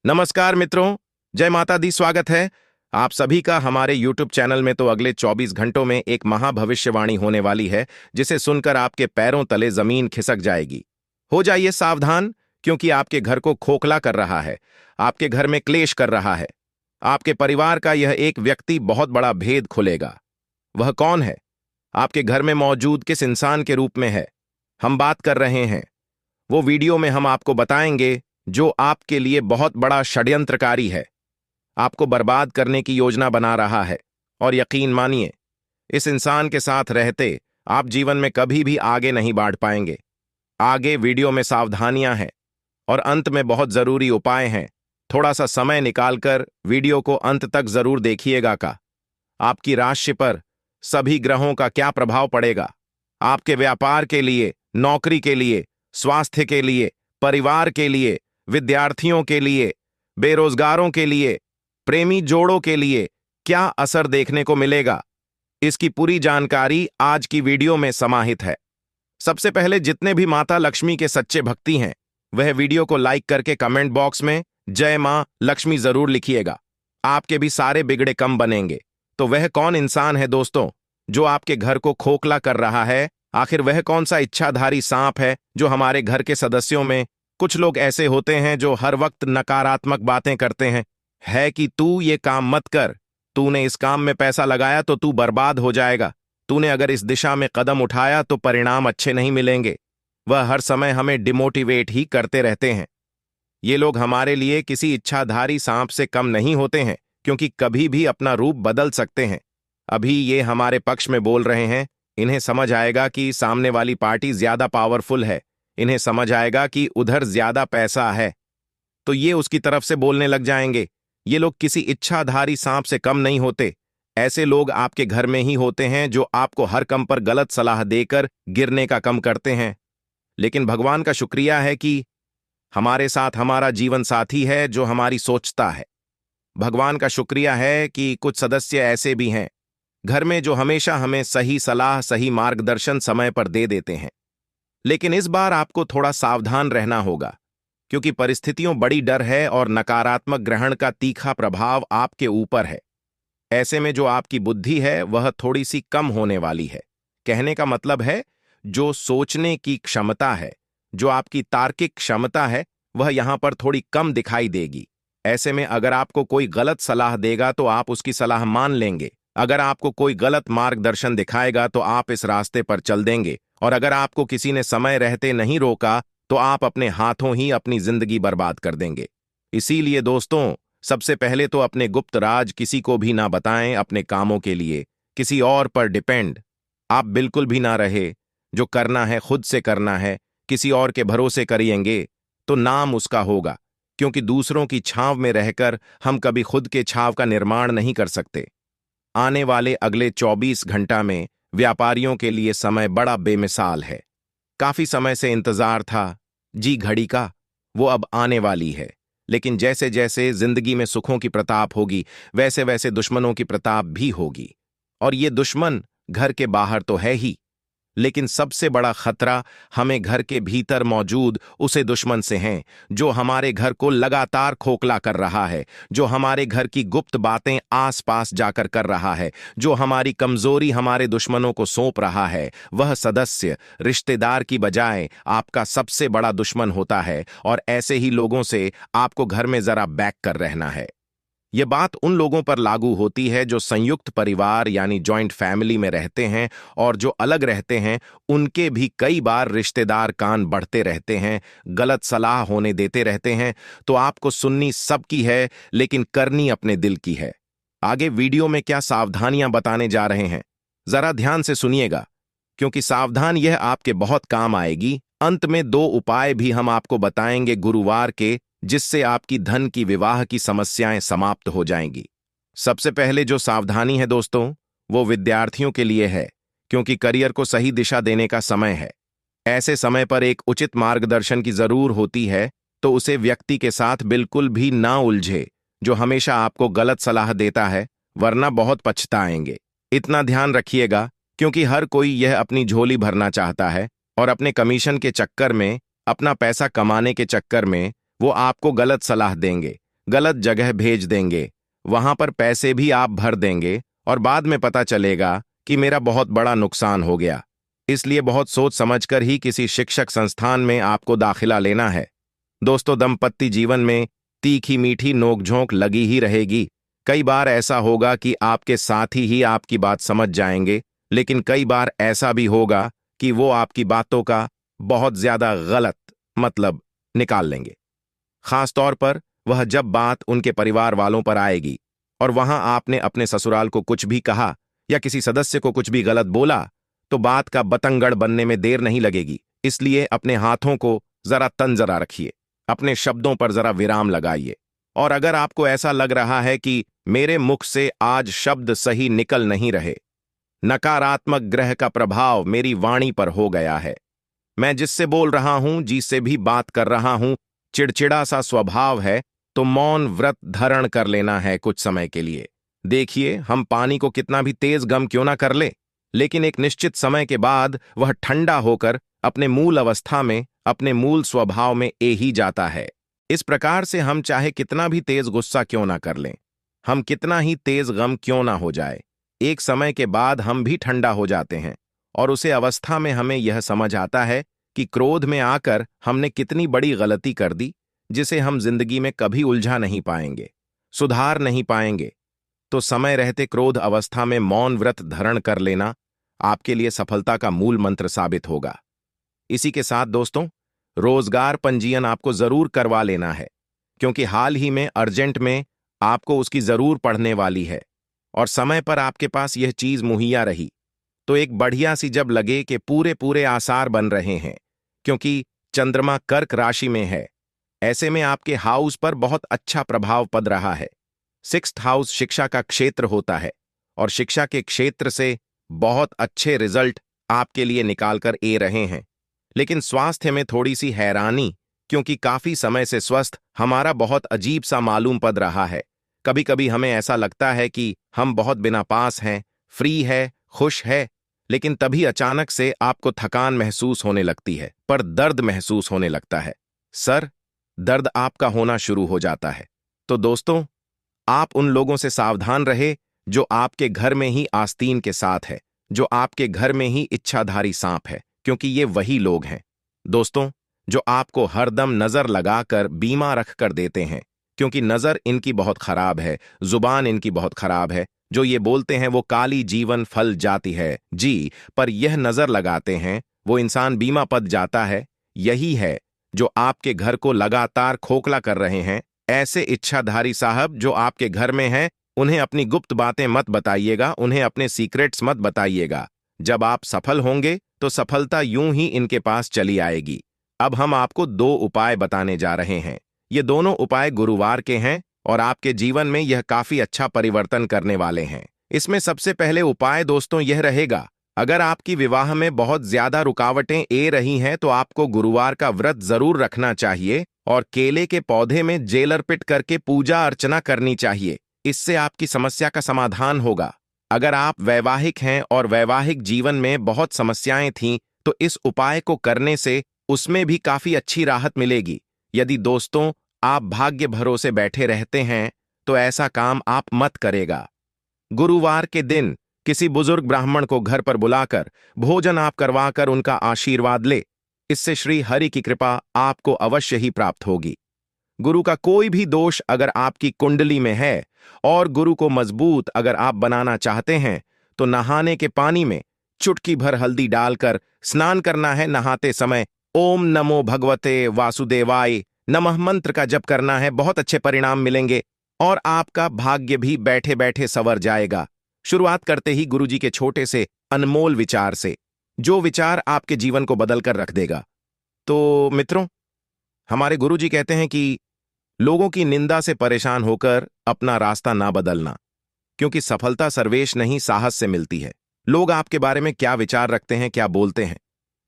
नमस्कार मित्रों, जय माता दी। स्वागत है आप सभी का हमारे YouTube चैनल में। तो अगले 24 घंटों में एक महाभविष्यवाणी होने वाली है जिसे सुनकर आपके पैरों तले जमीन खिसक जाएगी। हो जाइए सावधान, क्योंकि आपके घर को खोखला कर रहा है, आपके घर में क्लेश कर रहा है। आपके परिवार का यह एक व्यक्ति बहुत बड़ा भेद खुलेगा। वह कौन है? आपके घर में मौजूद किस इंसान के रूप में है हम बात कर रहे हैं? वो वीडियो में हम आपको बताएंगे जो आपके लिए बहुत बड़ा षड्यंत्रकारी है, आपको बर्बाद करने की योजना बना रहा है। और यकीन मानिए, इस इंसान के साथ रहते आप जीवन में कभी भी आगे नहीं बढ़ पाएंगे। आगे वीडियो में सावधानियां हैं और अंत में बहुत जरूरी उपाय हैं। थोड़ा सा समय निकालकर वीडियो को अंत तक जरूर देखिएगा। का आपकी राशि पर सभी ग्रहों का क्या प्रभाव पड़ेगा, आपके व्यापार के लिए, नौकरी के लिए, स्वास्थ्य के लिए, परिवार के लिए, विद्यार्थियों के लिए, बेरोजगारों के लिए, प्रेमी जोड़ों के लिए क्या असर देखने को मिलेगा, इसकी पूरी जानकारी आज की वीडियो में समाहित है। सबसे पहले जितने भी माता लक्ष्मी के सच्चे भक्ति हैं, वह वीडियो को लाइक करके कमेंट बॉक्स में जय मां लक्ष्मी जरूर लिखिएगा। आपके भी सारे बिगड़े कम बनेंगे। तो वह कौन इंसान है दोस्तों जो आपके घर को खोखला कर रहा है? आखिर वह कौन सा इच्छाधारी सांप है जो हमारे घर के सदस्यों में कुछ लोग ऐसे होते हैं जो हर वक्त नकारात्मक बातें करते हैं, है कि तू ये काम मत कर, तूने इस काम में पैसा लगाया तो तू बर्बाद हो जाएगा, तूने अगर इस दिशा में कदम उठाया तो परिणाम अच्छे नहीं मिलेंगे। वह हर समय हमें डिमोटिवेट ही करते रहते हैं। ये लोग हमारे लिए किसी इच्छाधारी सांप से कम नहीं होते हैं, क्योंकि कभी भी अपना रूप बदल सकते हैं। अभी ये हमारे पक्ष में बोल रहे हैं, इन्हें समझ आएगा कि सामने वाली पार्टी ज्यादा पावरफुल है, इन्हें समझ आएगा कि उधर ज्यादा पैसा है, तो ये उसकी तरफ से बोलने लग जाएंगे। ये लोग किसी इच्छाधारी सांप से कम नहीं होते। ऐसे लोग आपके घर में ही होते हैं जो आपको हर कम पर गलत सलाह देकर गिरने का कम करते हैं। लेकिन भगवान का शुक्रिया है कि हमारे साथ हमारा जीवन साथी है जो हमारी सोचता है। भगवान का शुक्रिया है कि कुछ सदस्य ऐसे भी हैं घर में जो हमेशा हमें सही सलाह, सही मार्गदर्शन समय पर दे देते हैं। लेकिन इस बार आपको थोड़ा सावधान रहना होगा, क्योंकि परिस्थितियों बड़ी डर है और नकारात्मक ग्रहण का तीखा प्रभाव आपके ऊपर है। ऐसे में जो आपकी बुद्धि है वह थोड़ी सी कम होने वाली है। कहने का मतलब है, जो सोचने की क्षमता है, जो आपकी तार्किक क्षमता है, वह यहां पर थोड़ी कम दिखाई देगी। ऐसे में अगर आपको कोई गलत सलाह देगा तो आप उसकी सलाह मान लेंगे। अगर आपको कोई गलत मार्गदर्शन दिखाएगा तो आप इस रास्ते पर चल देंगे। और अगर आपको किसी ने समय रहते नहीं रोका तो आप अपने हाथों ही अपनी जिंदगी बर्बाद कर देंगे। इसीलिए दोस्तों, सबसे पहले तो अपने गुप्त राज किसी को भी ना बताएं। अपने कामों के लिए किसी और पर डिपेंड आप बिल्कुल भी ना रहे। जो करना है खुद से करना है। किसी और के भरोसे करिएंगे तो नाम उसका होगा, क्योंकि दूसरों की छांव में रहकर हम कभी खुद के छांव का निर्माण नहीं कर सकते। आने वाले अगले 24 घंटा में व्यापारियों के लिए समय बड़ा बेमिसाल है। काफी समय से इंतजार था जी घड़ी का, वो अब आने वाली है। लेकिन जैसे जैसे जिंदगी में सुखों की प्रताप होगी, वैसे वैसे दुश्मनों की प्रताप भी होगी। और ये दुश्मन घर के बाहर तो है ही, लेकिन सबसे बड़ा खतरा हमें घर के भीतर मौजूद उसे दुश्मन से है जो हमारे घर को लगातार खोखला कर रहा है, जो हमारे घर की गुप्त बातें आसपास जाकर कर रहा है, जो हमारी कमजोरी हमारे दुश्मनों को सौंप रहा है। वह सदस्य रिश्तेदार की बजाय आपका सबसे बड़ा दुश्मन होता है। और ऐसे ही लोगों से आपको घर में जरा बैक कर रहना है। ये बात उन लोगों पर लागू होती है जो संयुक्त परिवार यानी जॉइंट फैमिली में रहते हैं, और जो अलग रहते हैं उनके भी कई बार रिश्तेदार कान बढ़ते रहते हैं, गलत सलाह होने देते रहते हैं। तो आपको सुननी सबकी है, लेकिन करनी अपने दिल की है। आगे वीडियो में क्या सावधानियां बताने जा रहे हैं, जरा ध्यान से सुनिएगा, क्योंकि सावधान यह आपके बहुत काम आएगी। अंत में 2 उपाय भी हम आपको बताएंगे गुरुवार के, जिससे आपकी धन की, विवाह की समस्याएं समाप्त हो जाएंगी। सबसे पहले जो सावधानी है दोस्तों, वो विद्यार्थियों के लिए है, क्योंकि करियर को सही दिशा देने का समय है। ऐसे समय पर एक उचित मार्गदर्शन की जरूर होती है, तो उसे व्यक्ति के साथ बिल्कुल भी ना उलझे जो हमेशा आपको गलत सलाह देता है, वरना बहुत पछताएंगे। इतना ध्यान रखिएगा, क्योंकि हर कोई यह अपनी झोली भरना चाहता है, और अपने कमीशन के चक्कर में, अपना पैसा कमाने के चक्कर में वो आपको गलत सलाह देंगे। गलत जगह भेज देंगे, वहां पर पैसे भी आप भर देंगे और बाद में पता चलेगा कि मेरा बहुत बड़ा नुकसान हो गया। इसलिए बहुत सोच समझकर ही किसी शिक्षक संस्थान में आपको दाखिला लेना है। दोस्तों, दंपत्ति जीवन में तीखी मीठी नोकझोंक लगी ही रहेगी। कई बार ऐसा होगा कि आपके साथी ही आपकी बात समझ जाएंगे, लेकिन कई बार ऐसा भी होगा कि वो आपकी बातों का बहुत ज्यादा गलत मतलब निकाल लेंगे। खास तौर पर वह जब बात उनके परिवार वालों पर आएगी और वहां आपने अपने ससुराल को कुछ भी कहा या किसी सदस्य को कुछ भी गलत बोला, तो बात का बतंगड़ बनने में देर नहीं लगेगी। इसलिए अपने हाथों को जरा तंजरा रखिए, अपने शब्दों पर जरा विराम लगाइए। और अगर आपको ऐसा लग रहा है कि मेरे मुख से आज शब्द सही निकल नहीं रहे, नकारात्मक ग्रह का प्रभाव मेरी वाणी पर हो गया है, मैं जिससे बोल रहा हूं, जिससे भी बात कर रहा हूं, चिड़चिड़ा सा स्वभाव है, तो मौन व्रत धारण कर लेना है कुछ समय के लिए। देखिए, हम पानी को कितना भी तेज गर्म क्यों ना कर ले, लेकिन एक निश्चित समय के बाद वह ठंडा होकर अपने मूल अवस्था में, अपने मूल स्वभाव में ही जाता है। इस प्रकार से हम चाहे कितना भी तेज गुस्सा क्यों ना कर लें, हम कितना ही तेज गम क्यों ना हो जाए, एक समय के बाद हम भी ठंडा हो जाते हैं और उसे अवस्था में हमें यह समझ आता है कि क्रोध में आकर हमने कितनी बड़ी गलती कर दी, जिसे हम जिंदगी में कभी उलझा नहीं पाएंगे, सुधार नहीं पाएंगे। तो समय रहते क्रोध अवस्था में मौन व्रत धारण कर लेना आपके लिए सफलता का मूल मंत्र साबित होगा। इसी के साथ दोस्तों, रोजगार पंजीयन आपको जरूर करवा लेना है, क्योंकि हाल ही में अर्जेंट में आपको उसकी जरूर पड़ने वाली है और समय पर आपके पास यह चीज मुहैया रही तो एक बढ़िया सी जब लगे कि पूरे पूरे आसार बन रहे हैं, क्योंकि चंद्रमा कर्क राशि में है। ऐसे में आपके हाउस पर बहुत अच्छा प्रभाव पड़ रहा है। 6th हाउस शिक्षा का क्षेत्र होता है और शिक्षा के क्षेत्र से बहुत अच्छे रिजल्ट आपके लिए निकाल कर रहे हैं। लेकिन स्वास्थ्य में थोड़ी सी हैरानी, क्योंकि काफी समय से स्वस्थ हमारा बहुत अजीब सा मालूम पड़ रहा है। कभी कभी हमें ऐसा लगता है कि हम बहुत बिना पास हैं, फ्री है, खुश है, लेकिन तभी अचानक से आपको थकान महसूस होने लगती है, पर दर्द महसूस होने लगता है। सर दर्द आपका होना शुरू हो जाता है। तो दोस्तों, आप उन लोगों से सावधान रहे जो आपके घर में ही आस्तीन के साथ है, जो आपके घर में ही इच्छाधारी सांप है, क्योंकि ये वही लोग हैं दोस्तों जो आपको हरदम नजर लगाकर बीमा रख कर देते हैं, क्योंकि नजर इनकी बहुत खराब है, जुबान इनकी बहुत खराब है। जो ये बोलते हैं वो काली जीवन फल जाती है जी, पर यह नजर लगाते हैं वो इंसान बीमा पद जाता है। यही है जो आपके घर को लगातार खोखला कर रहे हैं। ऐसे इच्छाधारी साहब जो आपके घर में हैं, उन्हें अपनी गुप्त बातें मत बताइएगा, उन्हें अपने सीक्रेट्स मत बताइएगा। जब आप सफल होंगे तो सफलता यूं ही इनके पास चली आएगी। अब हम आपको 2 उपाय बताने जा रहे हैं। ये दोनों उपाय गुरुवार के हैं और आपके जीवन में यह काफी अच्छा परिवर्तन करने वाले हैं। इसमें सबसे पहले उपाय दोस्तों यह रहेगा, अगर आपकी विवाह में बहुत ज्यादा रुकावटें रही हैं तो आपको गुरुवार का व्रत जरूर रखना चाहिए और केले के पौधे में जेल अर्पित करके पूजा अर्चना करनी चाहिए। इससे आपकी समस्या का समाधान होगा। अगर आप वैवाहिक हैं और वैवाहिक जीवन में बहुत समस्याएं थीं, तो इस उपाय को करने से उसमें भी काफी अच्छी राहत मिलेगी। यदि दोस्तों आप भाग्य भरोसे बैठे रहते हैं तो ऐसा काम आप मत करेगा। गुरुवार के दिन किसी बुजुर्ग ब्राह्मण को घर पर बुलाकर भोजन आप करवाकर उनका आशीर्वाद ले। इससे श्री हरि की कृपा आपको अवश्य ही प्राप्त होगी। गुरु का कोई भी दोष अगर आपकी कुंडली में है और गुरु को मजबूत अगर आप बनाना चाहते हैं, तो नहाने के पानी में चुटकी भर हल्दी डालकर स्नान करना है। नहाते समय ओम नमो भगवते वासुदेवाय नमः मंत्र का जप करना है। बहुत अच्छे परिणाम मिलेंगे और आपका भाग्य भी बैठे बैठे संवर जाएगा। शुरुआत करते ही गुरुजी के छोटे से अनमोल विचार से, जो विचार आपके जीवन को बदल कर रख देगा। तो मित्रों, हमारे गुरुजी कहते हैं कि लोगों की निंदा से परेशान होकर अपना रास्ता ना बदलना, क्योंकि सफलता सर्वेश नहीं साहस से मिलती है। लोग आपके बारे में क्या विचार रखते हैं, क्या बोलते हैं,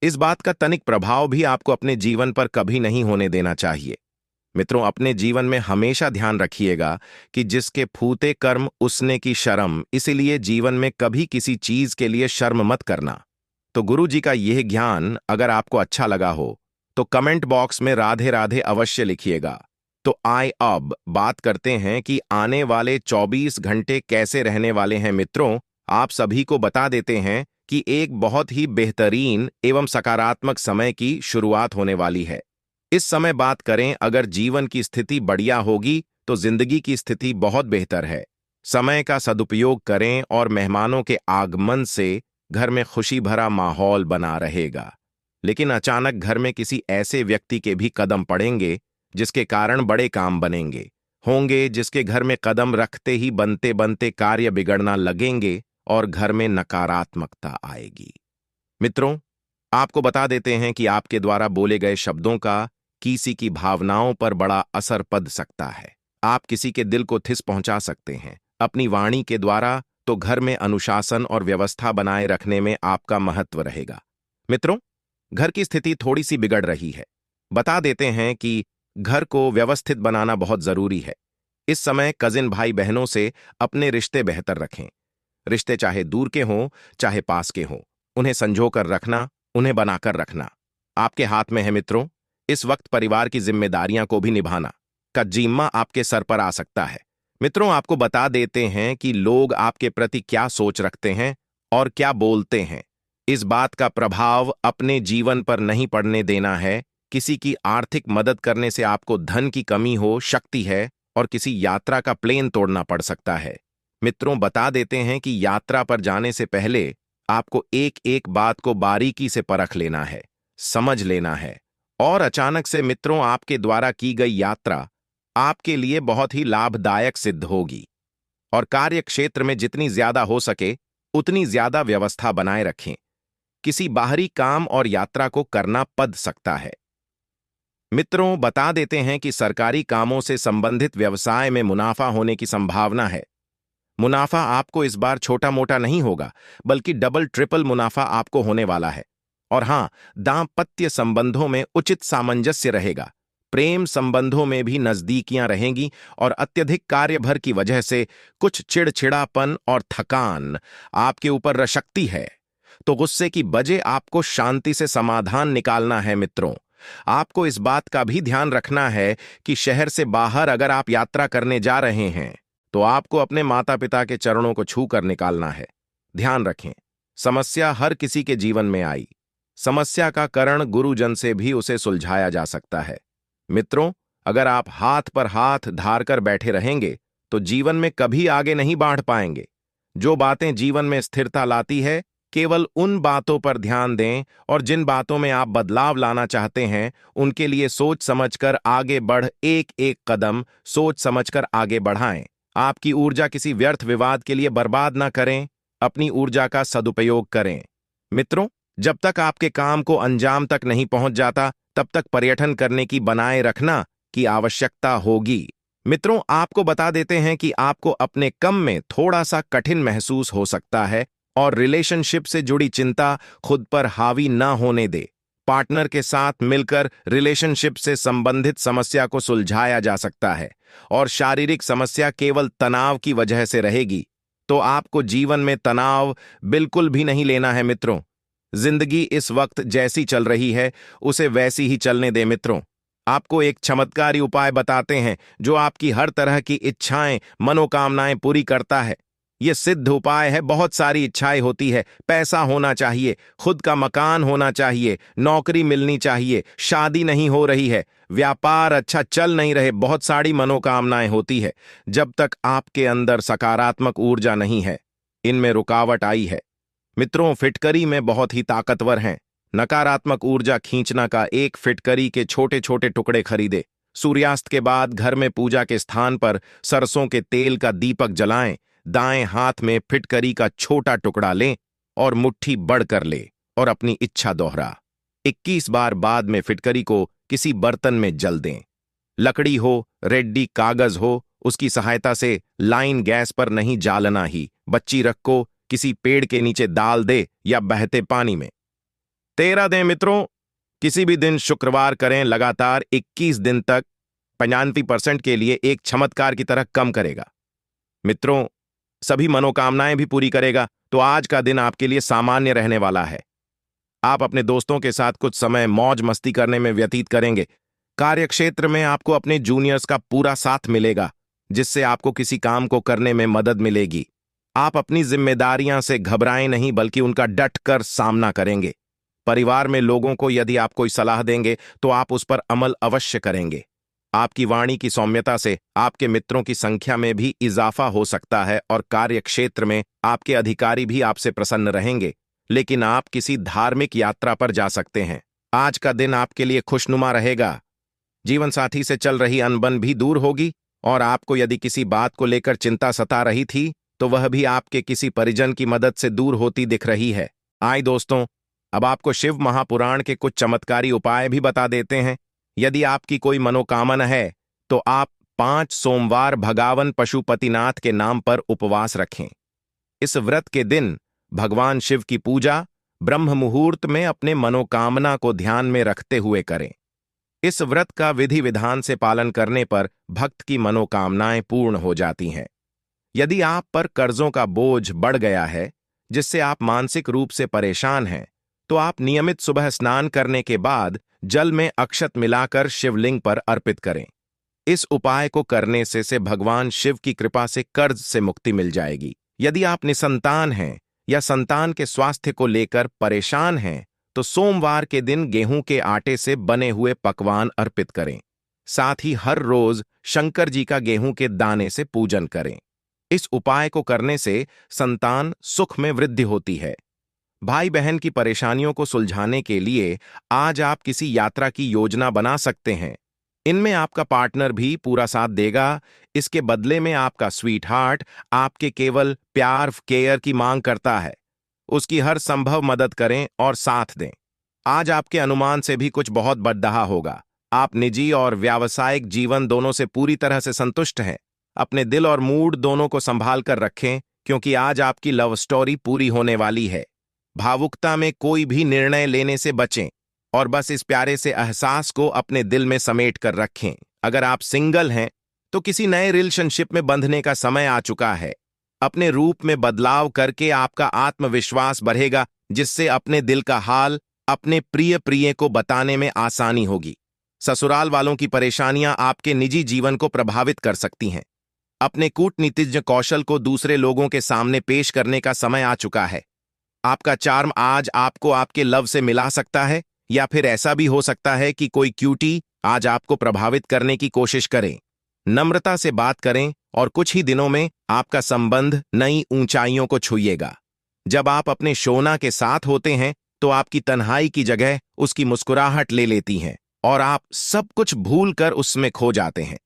इस बात का तनिक प्रभाव भी आपको अपने जीवन पर कभी नहीं होने देना चाहिए। मित्रों, अपने जीवन में हमेशा ध्यान रखिएगा कि जिसके फूटे कर्म उसने की शर्म, इसीलिए जीवन में कभी किसी चीज के लिए शर्म मत करना। तो गुरु जी का यह ज्ञान अगर आपको अच्छा लगा हो तो कमेंट बॉक्स में राधे राधे अवश्य लिखिएगा। तो आइए अब बात करते हैं कि आने वाले 24 घंटे कैसे रहने वाले हैं मित्रों। आप सभी को बता देते हैं कि एक बहुत ही बेहतरीन एवं सकारात्मक समय की शुरुआत होने वाली है। इस समय बात करें, अगर जीवन की स्थिति बढ़िया होगी तो जिंदगी की स्थिति बहुत बेहतर है। समय का सदुपयोग करें और मेहमानों के आगमन से घर में खुशी भरा माहौल बना रहेगा। लेकिन अचानक घर में किसी ऐसे व्यक्ति के भी कदम पड़ेंगे जिसके कारण बड़े काम बनेंगे होंगे, जिसके घर में कदम रखते ही बनते बनते कार्य बिगड़ना लगेंगे और घर में नकारात्मकता आएगी। मित्रों, आपको बता देते हैं कि आपके द्वारा बोले गए शब्दों का किसी की भावनाओं पर बड़ा असर पड़ सकता है। आप किसी के दिल को ठेस पहुंचा सकते हैं अपनी वाणी के द्वारा। तो घर में अनुशासन और व्यवस्था बनाए रखने में आपका महत्व रहेगा। मित्रों, घर की स्थिति थोड़ी सी बिगड़ रही है। बता देते हैं कि घर को व्यवस्थित बनाना बहुत जरूरी है। इस समय कजिन भाई बहनों से अपने रिश्ते बेहतर रखें। रिश्ते चाहे दूर के हों चाहे पास के हों, उन्हें संजोकर रखना, उन्हें बनाकर रखना आपके हाथ में है। मित्रों, इस वक्त परिवार की जिम्मेदारियां को भी निभाना का जिम्मा आपके सर पर आ सकता है। मित्रों, आपको बता देते हैं कि लोग आपके प्रति क्या सोच रखते हैं और क्या बोलते हैं। इस बात का प्रभाव अपने जीवन पर नहीं पड़ने देना है। किसी की आर्थिक मदद करने से आपको धन की कमी हो सकती है और किसी यात्रा का प्लेन तोड़ना पड़ सकता है। मित्रों, बता देते हैं कि यात्रा पर जाने से पहले आपको एक एक बात को बारीकी से परख लेना है, समझ लेना है। और अचानक से मित्रों, आपके द्वारा की गई यात्रा आपके लिए बहुत ही लाभदायक सिद्ध होगी। और कार्य क्षेत्र में जितनी ज्यादा हो सके उतनी ज्यादा व्यवस्था बनाए रखें। किसी बाहरी काम और यात्रा को करना पड़ सकता है। मित्रों, बता देते हैं कि सरकारी कामों से संबंधित व्यवसाय में मुनाफा होने की संभावना है। मुनाफा आपको इस बार छोटा मोटा नहीं होगा, बल्कि डबल ट्रिपल मुनाफा आपको होने वाला है। और हां, दांपत्य संबंधों में उचित सामंजस्य रहेगा। प्रेम संबंधों में भी नजदीकियां रहेंगी और अत्यधिक कार्यभर की वजह से कुछ चिड़चिड़ापन और थकान आपके रह सकती है। तो गुस्से की बजाय आपको शांति से समाधान निकालना है। मित्रों, आपको इस बात का भी ध्यान रखना है कि शहर से बाहर अगर आप यात्रा करने जा रहे हैं तो आपको अपने माता पिता के चरणों को छू कर निकालना है। ध्यान रखें, समस्या हर किसी के जीवन में आई। समस्या का कारण गुरुजन से भी उसे सुलझाया जा सकता है। मित्रों, अगर आप हाथ पर हाथ धार कर बैठे रहेंगे तो जीवन में कभी आगे नहीं बढ़ पाएंगे। जो बातें जीवन में स्थिरता लाती है, केवल उन बातों पर ध्यान दें और जिन बातों में आप बदलाव लाना चाहते हैं उनके लिए सोच समझकर आगे बढ़ एक एक कदम सोच समझकर आगे बढ़ाएं। आपकी ऊर्जा किसी व्यर्थ विवाद के लिए बर्बाद ना करें, अपनी ऊर्जा का सदुपयोग करें। मित्रों, जब तक आपके काम को अंजाम तक नहीं पहुंच जाता तब तक पर्यटन करने की बनाए रखना की आवश्यकता होगी। मित्रों, आपको बता देते हैं कि आपको अपने कम में थोड़ा सा कठिन महसूस हो सकता है और रिलेशनशिप से जुड़ी चिंता खुद पर हावी ना होने दे। पार्टनर के साथ मिलकर रिलेशनशिप से संबंधित समस्या को सुलझाया जा सकता है और शारीरिक समस्या केवल तनाव की वजह से रहेगी। तो आपको जीवन में तनाव बिल्कुल भी नहीं लेना है। मित्रों, जिंदगी इस वक्त जैसी चल रही है उसे वैसी ही चलने दें। मित्रों, आपको एक चमत्कारी उपाय बताते हैं जो आपकी हर तरह की इच्छाएं मनोकामनाएं पूरी करता है। यह सिद्ध उपाय है। बहुत सारी इच्छाएं होती है, पैसा होना चाहिए, खुद का मकान होना चाहिए, नौकरी मिलनी चाहिए, शादी नहीं हो रही है, व्यापार अच्छा चल नहीं रहे, बहुत सारी मनोकामनाएं होती है। जब तक आपके अंदर सकारात्मक ऊर्जा नहीं है, इनमें रुकावट आई है। मित्रों, फिटकरी में बहुत ही ताकतवर हैं। नकारात्मक ऊर्जा खींचना का एक फिटकरी के छोटे छोटे टुकड़े खरीदे। सूर्यास्त के बाद घर में पूजा के स्थान पर सरसों के तेल का दीपक जलाएं। दाएं हाथ में फिटकरी का छोटा टुकड़ा लें और मुट्ठी बढ़कर ले और अपनी इच्छा दोहरा। 21 बार बाद में फिटकरी को किसी बर्तन में जल दें। लकड़ी हो, रेड्डी कागज हो, उसकी सहायता से लाइन गैस पर नहीं जालना ही, बच्ची रखो, किसी पेड़ के नीचे डाल दे या बहते पानी में 13 दें। मित्रों, किसी भी दिन शुक्रवार करें, लगातार 21 दिन तक 95% के लिए एक चमत्कार की तरह कम करेगा। मित्रों, सभी मनोकामनाएं भी पूरी करेगा। तो आज का दिन आपके लिए सामान्य रहने वाला है। आप अपने दोस्तों के साथ कुछ समय मौज मस्ती करने में व्यतीत करेंगे। कार्यक्षेत्र में आपको अपने जूनियर्स का पूरा साथ मिलेगा, जिससे आपको किसी काम को करने में मदद मिलेगी। आप अपनी जिम्मेदारियां से घबराएं नहीं, बल्कि उनका डट कर सामना करेंगे। परिवार में लोगों को यदि आप कोई सलाह देंगे तो आप उस पर अमल अवश्य करेंगे। आपकी वाणी की सौम्यता से आपके मित्रों की संख्या में भी इजाफा हो सकता है और कार्यक्षेत्र में आपके अधिकारी भी आपसे प्रसन्न रहेंगे। लेकिन आप किसी धार्मिक यात्रा पर जा सकते हैं। आज का दिन आपके लिए खुशनुमा रहेगा। जीवन साथी से चल रही अनबन भी दूर होगी और आपको यदि किसी बात को लेकर चिंता सता रही थी तो वह भी आपके किसी परिजन की मदद से दूर होती दिख रही है। आइए दोस्तों, अब आपको शिव महापुराण के कुछ चमत्कारी उपाय भी बता देते हैं। यदि आपकी कोई मनोकामना है तो आप 5 सोमवार भगवान पशुपतिनाथ के नाम पर उपवास रखें। इस व्रत के दिन भगवान शिव की पूजा ब्रह्म मुहूर्त में अपने मनोकामना को ध्यान में रखते हुए करें। इस व्रत का विधि विधान से पालन करने पर भक्त की मनोकामनाएं पूर्ण हो जाती हैं। यदि आप पर कर्जों का बोझ बढ़ गया है, जिससे आप मानसिक रूप से परेशान हैं, तो आप नियमित सुबह स्नान करने के बाद जल में अक्षत मिलाकर शिवलिंग पर अर्पित करें। इस उपाय को करने से भगवान शिव की कृपा से कर्ज से मुक्ति मिल जाएगी। यदि आप निसंतान हैं या संतान के स्वास्थ्य को लेकर परेशान हैं, तो सोमवार के दिन गेहूं के आटे से बने हुए पकवान अर्पित करें। साथ ही हर रोज शंकर जी का गेहूं के दाने से पूजन करें। इस उपाय को करने से संतान सुख में वृद्धि होती है। भाई बहन की परेशानियों को सुलझाने के लिए आज आप किसी यात्रा की योजना बना सकते हैं। इनमें आपका पार्टनर भी पूरा साथ देगा। इसके बदले में आपका स्वीट हार्ट आपके केवल प्यार केयर की मांग करता है। उसकी हर संभव मदद करें और साथ दें। आज आपके अनुमान से भी कुछ बहुत बददहा होगा। आप निजी और व्यावसायिक जीवन दोनों से पूरी तरह से संतुष्ट हैं। अपने दिल और मूड दोनों को संभाल कर रखें, क्योंकि आज आपकी लव स्टोरी पूरी होने वाली है। भावुकता में कोई भी निर्णय लेने से बचें और बस इस प्यारे से एहसास को अपने दिल में समेट कर रखें। अगर आप सिंगल हैं तो किसी नए रिलेशनशिप में बंधने का समय आ चुका है। अपने रूप में बदलाव करके आपका आत्मविश्वास बढ़ेगा, जिससे अपने दिल का हाल अपने प्रिय को बताने में आसानी होगी। ससुराल वालों की परेशानियां आपके निजी जीवन को प्रभावित कर सकती हैं। अपने कूटनीतिज्ञ कौशल को दूसरे लोगों के सामने पेश करने का समय आ चुका है। आपका चार्म आज आपको आपके लव से मिला सकता है, या फिर ऐसा भी हो सकता है कि कोई क्यूटी आज आपको प्रभावित करने की कोशिश करे। नम्रता से बात करें और कुछ ही दिनों में आपका संबंध नई ऊंचाइयों को छुएगा। जब आप अपने शोना के साथ होते हैं तो आपकी तन्हाई की जगह उसकी मुस्कुराहट ले लेती हैं और आप सब कुछ भूलकर उसमें खो जाते हैं।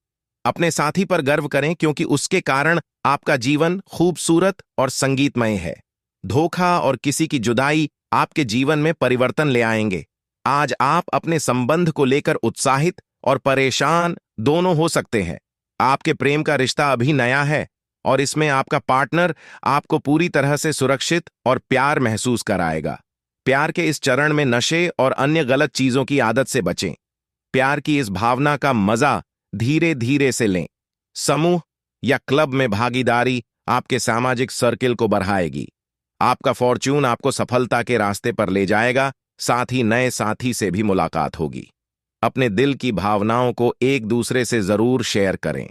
अपने साथी पर गर्व करें, क्योंकि उसके कारण आपका जीवन खूबसूरत और संगीतमय है। धोखा और किसी की जुदाई आपके जीवन में परिवर्तन ले आएंगे। आज आप अपने संबंध को लेकर उत्साहित और परेशान दोनों हो सकते हैं। आपके प्रेम का रिश्ता अभी नया है और इसमें आपका पार्टनर आपको पूरी तरह से सुरक्षित और प्यार महसूस कराएगा। प्यार के इस चरण में नशे और अन्य गलत चीजों की आदत से बचें। प्यार की इस भावना का मजा धीरे धीरे से लें। समूह या क्लब में भागीदारी आपके सामाजिक सर्किल को बढ़ाएगी। आपका फॉर्च्यून आपको सफलता के रास्ते पर ले जाएगा। साथ ही नए साथी से भी मुलाकात होगी। अपने दिल की भावनाओं को एक दूसरे से जरूर शेयर करें।